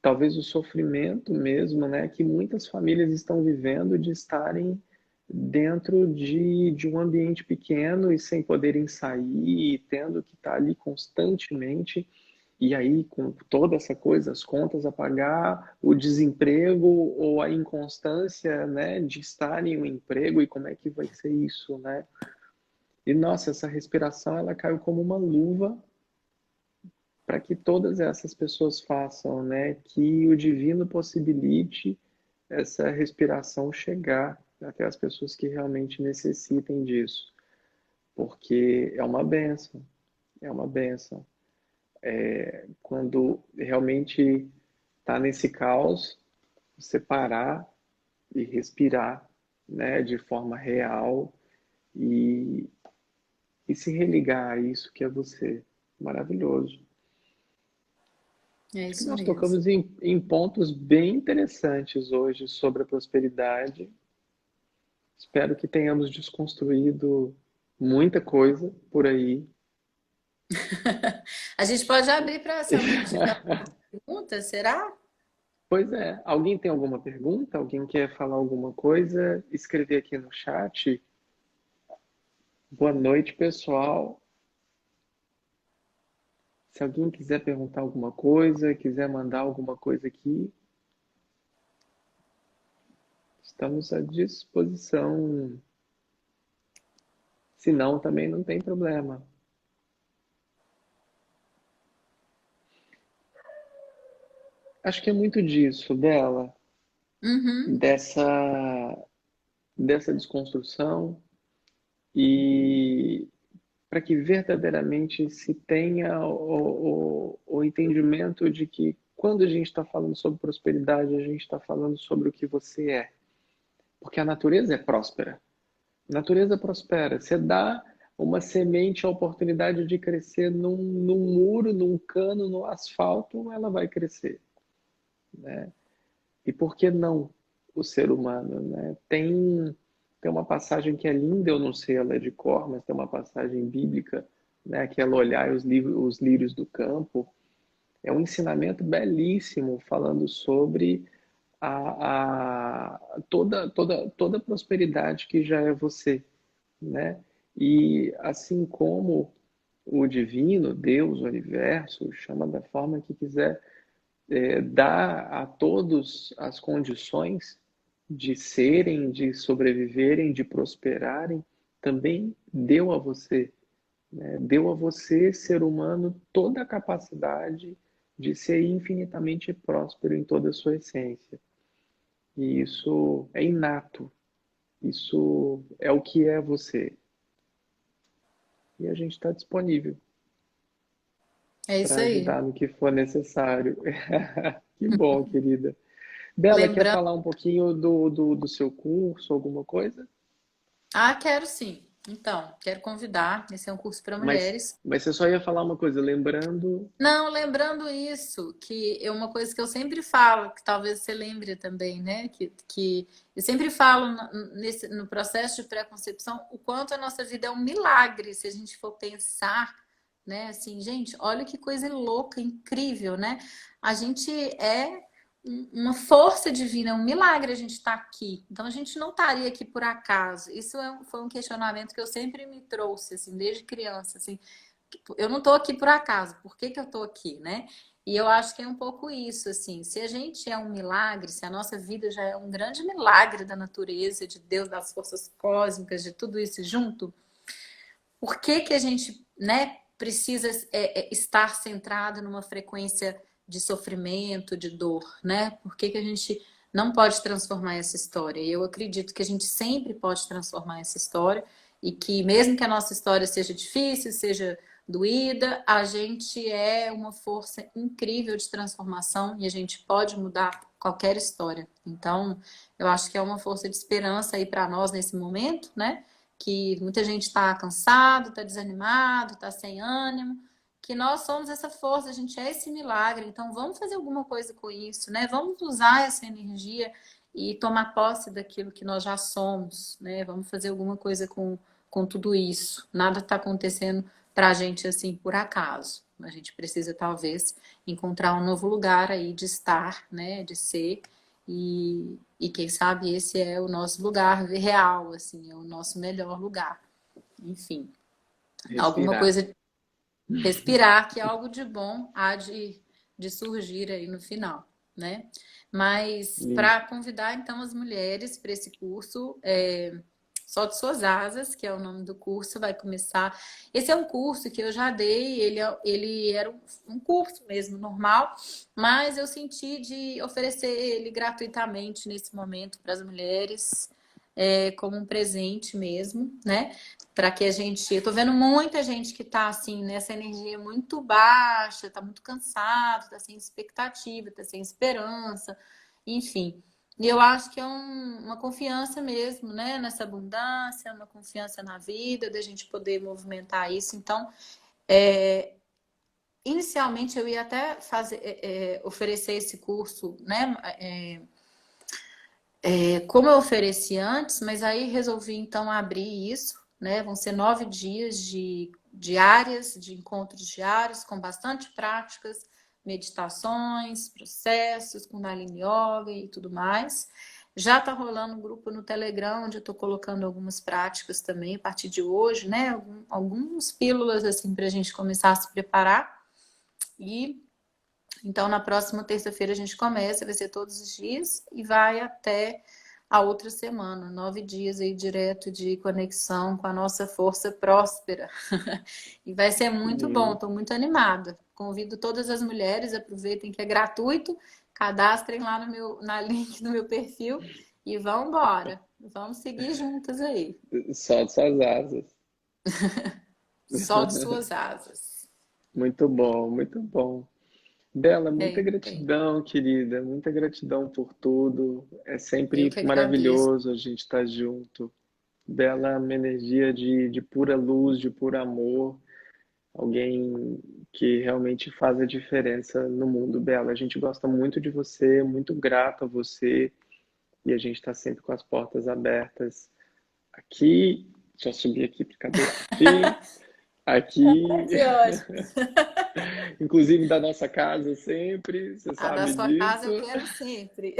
talvez o sofrimento mesmo, né, que muitas famílias estão vivendo de estarem dentro de um ambiente pequeno e sem poderem sair, e tendo que estar ali constantemente. E aí, com toda essa coisa, as contas a pagar, o desemprego ou a inconstância, né, de estar em um emprego e como é que vai ser isso, né? E nossa, essa respiração ela caiu como uma luva para que todas essas pessoas façam, né? Que o divino possibilite essa respiração chegar até as pessoas que realmente necessitem disso, porque é uma benção, é uma benção. Quando realmente está nesse caos, você parar e respirar, né? De forma real e, e se religar a isso que é você. Maravilhoso. É Acho que isso nós mesmo. tocamos em pontos bem interessantes hoje sobre a prosperidade. Espero que tenhamos desconstruído muita coisa por aí. A gente pode abrir para se alguém tiver pergunta, será? Pois é, alguém tem alguma pergunta? Alguém quer falar alguma coisa? Escrever aqui no chat. Boa noite, pessoal. Se alguém quiser perguntar alguma coisa, quiser mandar alguma coisa aqui, estamos à disposição. Se não, também não tem problema. Acho que é muito disso, Bela, Uhum. dessa desconstrução e para que verdadeiramente se tenha o entendimento de que quando a gente está falando sobre prosperidade, a gente está falando sobre o que você é. Porque a natureza é próspera. A natureza prospera. Você dá uma semente, a oportunidade de crescer num muro, num cano, no asfalto, ela vai crescer. Né? E por que não o ser humano? Né? Tem uma passagem que é linda, eu não sei ela é de cor, mas tem uma passagem bíblica, né? Que ela olhar os lírios do campo. É um ensinamento belíssimo falando sobre toda a prosperidade que já é você, né? E assim como o divino, Deus, o universo, chama da forma que quiser, dá a todos as condições de serem, de sobreviverem, de prosperarem, também deu a você, né? Deu a você, ser humano, toda a capacidade de ser infinitamente próspero em toda a sua essência. E isso é inato, isso é o que é você. E a gente está disponível É isso para aí. ajudar no que for necessário. Que bom, querida. Bela, quer Lembrando. falar um pouquinho do seu curso, alguma coisa? Ah, quero sim. Então, quero convidar. Esse é um curso para Mas, mulheres. mas você só ia falar uma coisa, lembrando. Não, lembrando isso, que é uma coisa que eu sempre falo, que talvez você lembre também, né? Que eu sempre falo no processo de pré-concepção o quanto a nossa vida é um milagre, se a gente for pensar, né? Assim, gente, olha que coisa louca, incrível, né? A gente é uma força divina, é um milagre a gente estar aqui. Então a gente não estaria aqui por acaso. Isso foi um questionamento que eu sempre me trouxe, assim, desde criança, assim. Eu não estou aqui por acaso, por que que eu estou aqui, né? E eu acho que é um pouco isso, assim, se a gente é um milagre, se a nossa vida já é um grande milagre da natureza, de Deus, das forças cósmicas, de tudo isso junto, por que que a gente, né, precisa estar centrado numa frequência de sofrimento, de dor, né? Por que que a gente não pode transformar essa história? E eu acredito que a gente sempre pode transformar essa história e que mesmo que a nossa história seja difícil, seja doída, a gente é uma força incrível de transformação e a gente pode mudar qualquer história. Então, eu acho que é uma força de esperança aí para nós nesse momento, né? Que muita gente está cansado, está desanimado, está sem ânimo, que nós somos essa força, a gente é esse milagre, então vamos fazer alguma coisa com isso, né? Vamos usar essa energia e tomar posse daquilo que nós já somos, né? Vamos fazer alguma coisa com tudo isso. Nada está acontecendo para a gente assim por acaso. A gente precisa talvez encontrar um novo lugar aí de estar, né? De ser e quem sabe esse é o nosso lugar real, assim, é o nosso melhor lugar. Enfim, alguma Respirar. coisa, respirar, que algo de bom há de surgir aí no final, né? Mas Lindo. para convidar então as mulheres para esse curso, Solte Suas Asas, que é o nome do curso, vai começar. Esse é um curso que eu já dei, ele era um curso mesmo, normal, mas eu senti de oferecer ele gratuitamente nesse momento para as mulheres, como um presente mesmo, né? Para que a gente. Eu tô vendo muita gente que tá assim, nessa energia muito baixa, tá muito cansado, tá sem expectativa, tá sem esperança, enfim. E eu acho que é uma confiança mesmo, né? Nessa abundância, uma confiança na vida, da gente poder movimentar isso. Então, inicialmente eu ia até fazer, oferecer esse curso, né? Como eu ofereci antes, mas aí resolvi então abrir isso, né? Vão ser 9 dias de diárias, de encontros diários, com bastante práticas, meditações, processos, Kundalini Yoga e tudo mais. Já está rolando um grupo no Telegram, onde eu estou colocando algumas práticas também a partir de hoje, né? Algumas pílulas assim para a gente começar a se preparar. E então na próxima terça-feira a gente começa, vai ser todos os dias e vai até a outra semana, 9 dias aí direto de conexão com a nossa força próspera. E vai ser muito bom, E estou muito animada. Convido todas as mulheres, aproveitem que é gratuito, cadastrem lá no na link do meu perfil e vão embora. Vamos seguir juntas aí. solte suas asas. Solte suas asas. Muito bom, muito bom. Bela, É muita isso aí. gratidão, querida. Muita gratidão por tudo. É Eu sempre que agradeço. maravilhoso a gente estar junto. Bela, é uma energia de pura luz, de puro amor. Alguém que realmente faz a diferença no mundo, Bela. A gente gosta muito de você, muito grato a você. E a gente está sempre com as portas abertas aqui. Deixa eu subir aqui, cadê? Aqui, aqui. Que ótimo. Inclusive da nossa casa sempre, você A da sabe sua casa disso. eu quero sempre.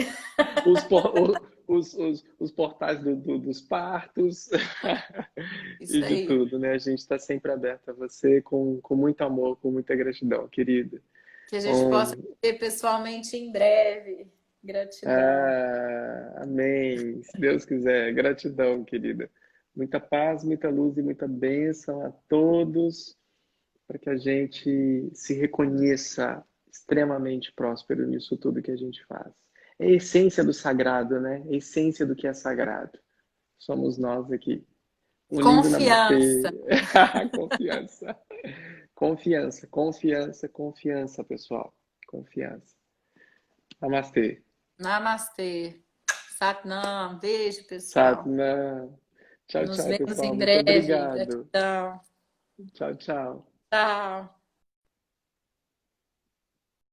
Os portais dos partos e Isso de aí. tudo, né? A gente está sempre aberto a você com muito amor, com muita gratidão, querida. Que a gente possa Um, ver pessoalmente em breve. Gratidão. amém. Se Deus quiser. Gratidão, querida. Muita paz, muita luz e muita bênção a todos, para que a gente se reconheça extremamente próspero nisso tudo que a gente faz. É a essência do sagrado, né? É a essência do que é sagrado. Somos nós aqui, unindo Confiança. namastê. Confiança. Confiança, confiança, confiança, pessoal. Confiança. Namastê. Namastê. Satnam. Beijo, pessoal. Satnam. Tchau, Nos tchau, vemos pessoal. em Muito breve. obrigado. Gratidão. Tchau, tchau. Tchau.